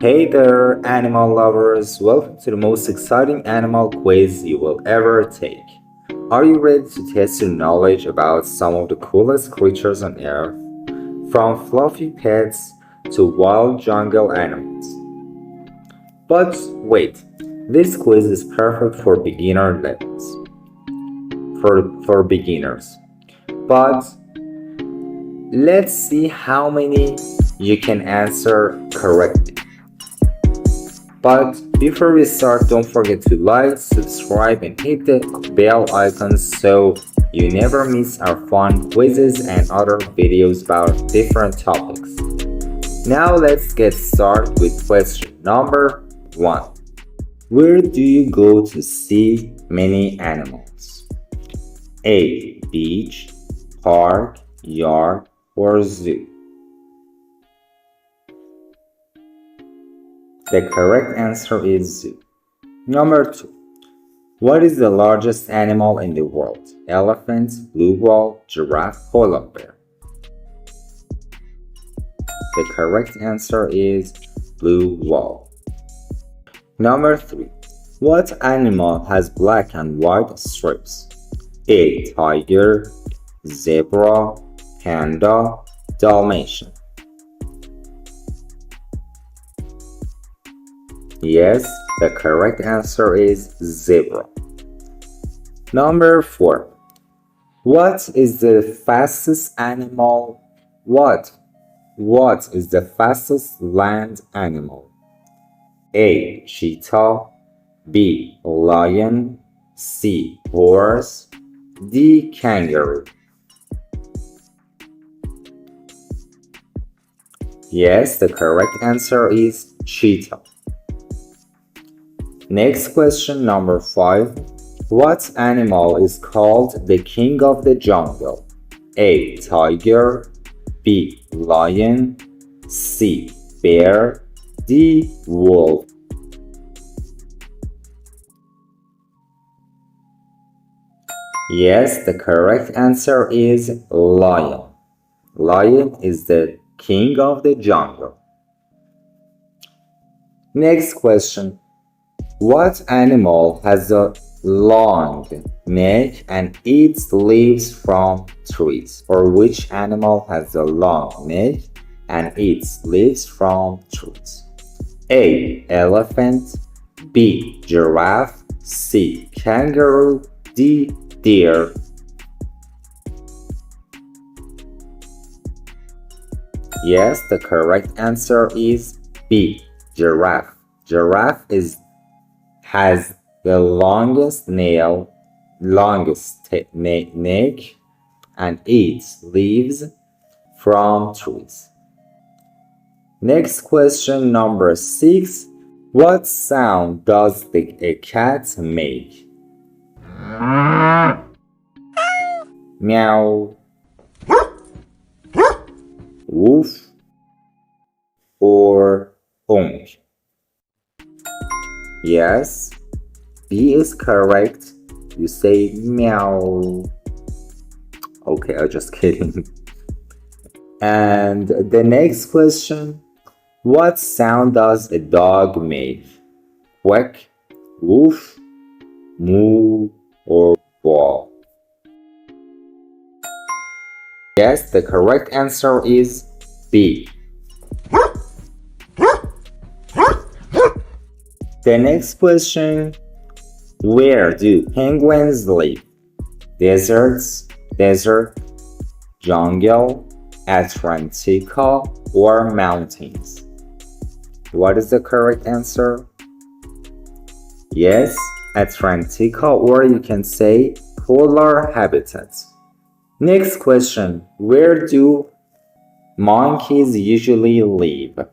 Hey there, animal lovers! Welcome to the most exciting animal quiz you will ever take. Are you ready to test your knowledge about some of the coolest creatures on Earth? From fluffy pets to wild jungle animals. But wait, this quiz is perfect for beginner levels. For beginners. But let's see how many you can answer correctly. But before we start, don't forget to like, subscribe, and hit the bell icon so you never miss our fun quizzes and other videos about different topics. Now let's get started with question number 1. Where do you go to see many animals? A. Beach, park, yard, or zoo? The correct answer is zoo. Number 2. What is the largest animal in the world? Elephant, blue whale, giraffe, polar bear. The correct answer is blue whale. Number 3. What animal has black and white stripes? A. Tiger, zebra, panda, Dalmatian. Yes, the correct answer is zebra. Number 4. What is the fastest animal? What is the fastest land animal? A. Cheetah, B. Lion, C. Horse, D. Kangaroo. Yes, the correct answer is cheetah. Next question, number 5. What animal is called the king of the jungle? A. Tiger, B. Lion, C. Bear, D. Wolf. Yes, the correct answer is lion. Lion is the king of the jungle. Next question. What animal has a long neck and eats leaves from trees? Or which animal has a long neck and eats leaves from trees? A. Elephant, B. Giraffe, C. Kangaroo, D. Deer. Yes, the correct answer is B. Giraffe. Giraffe has the longest neck and eats leaves from trees. Next question, number 6. What sound does a cat make? Meow, woof, or onk? Yes, B is correct. You say meow. Okay, I'm just kidding. And the next question. What sound does a dog make? Quack, woof, moo, or bawl? Yes, the correct answer is B. The next question. Where do penguins live? Desert, jungle, Antarctica, or mountains? What is the correct answer? Yes, Antarctica, or you can say polar habitats. Next question. Where do monkeys usually live?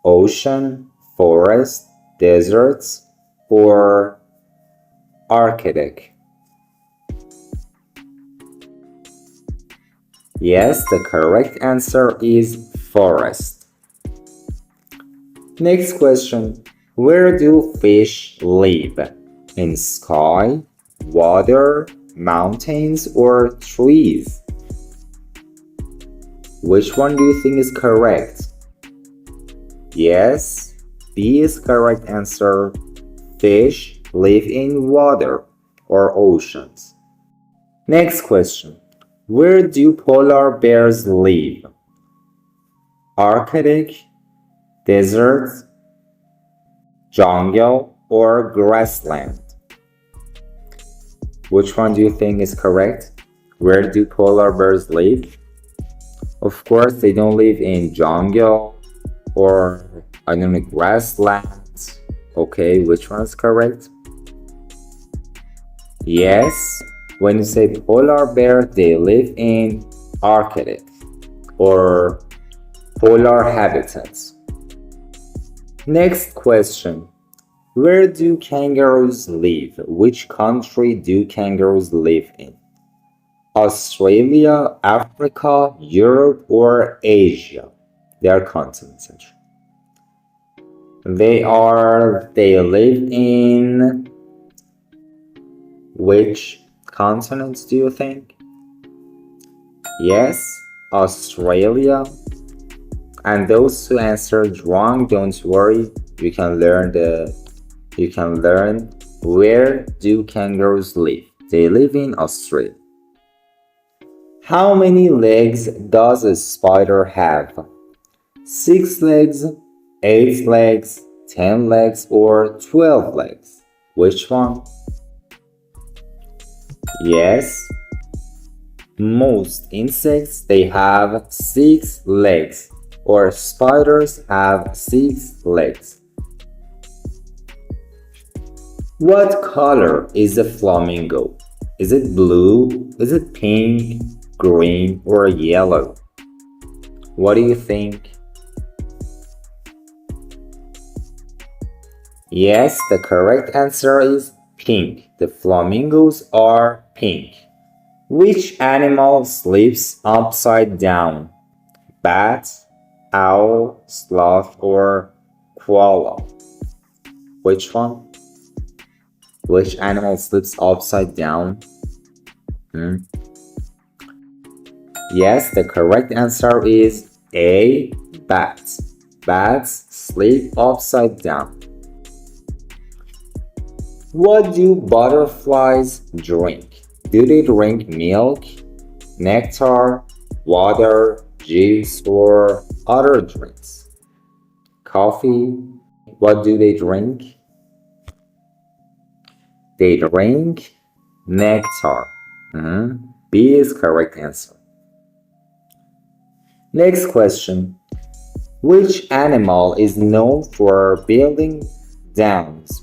Ocean, forest, deserts, or Arctic? Yes, the correct answer is forest. Next question. Where do fish live? In sky, water, mountains, or trees? Which one do you think is correct? Yes, B is correct answer. Fish live in water or oceans. Next question. Where do polar bears live? Arctic, desert, jungle, or grassland? Which one do you think is correct? Where do polar bears live? Of course, they don't live in jungle or I don't know, grassland. Okay, which one is correct? Yes, when you say polar bear, they live in Arctic or polar habitats. Next question. Where do kangaroos live? Which country do kangaroos live in? Australia, Africa, Europe, or Asia? They are continents. They live in which continents do you think? Yes, Australia. And those who answered wrong, don't worry. You can learn where do kangaroos live. They live in Australia. How many legs does a spider have? 6 legs, 8 legs, 10 legs, or 12 legs? Which one? Yes, most insects they have 6 legs, or spiders have 6 legs. What color is a flamingo? Is it blue? Is it pink, green, or yellow? What do you think? Yes, the correct answer is pink. The flamingos are pink. Which animal sleeps upside down? Bat, owl, sloth, or koala? Which one? Which animal sleeps upside down? Yes, the correct answer is A, bat. Bats sleep upside down. What do butterflies drink? Do they drink milk, nectar, water, juice, or other drinks? Coffee? What do they drink? They drink nectar. B is correct answer. Next question. Which animal is known for building dams?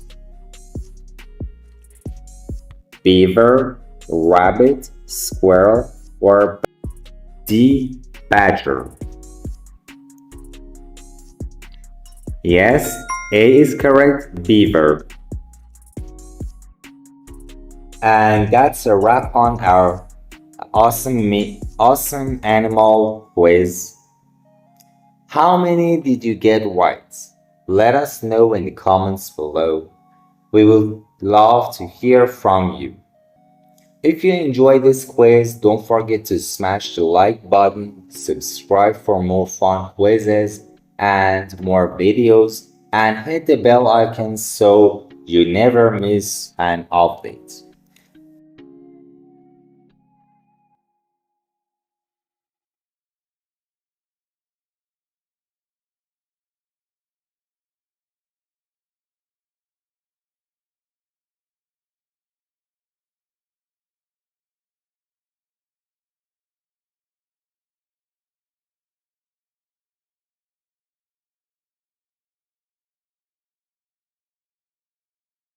Beaver, rabbit, squirrel, or D, badger? Yes, A is correct, beaver. And that's a wrap on our awesome animal quiz. How many did you get right? Let us know in the comments below. We would love to hear from you. If you enjoyed this quiz, don't forget to smash the like button, subscribe for more fun quizzes and more videos, and hit the bell icon so you never miss an update.